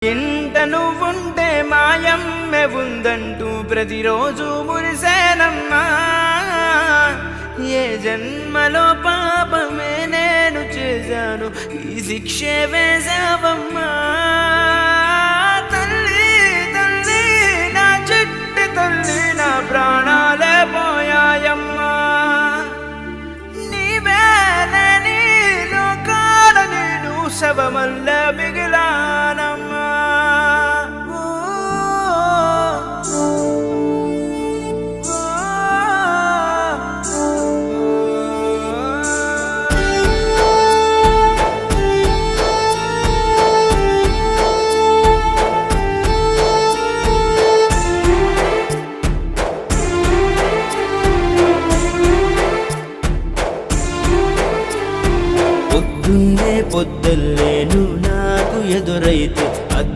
ఇంట నువ్వుంటే మాయమ్మె ఉందంటూ ప్రతిరోజు మురిసేనమ్మా. ఏ జన్మలో పాపమే నేను చేశాను, ఈ శిక్షే వేశావమ్మా. తల్లి తల్లి నా చిట్టి తల్లి, నా ప్రాణాలే పోయాయమ్మా. నీవేనే నీ లోకాల నేను శవమల్ల మిగిలానమ్మా. పొద్దున్నే పొద్దుల్ల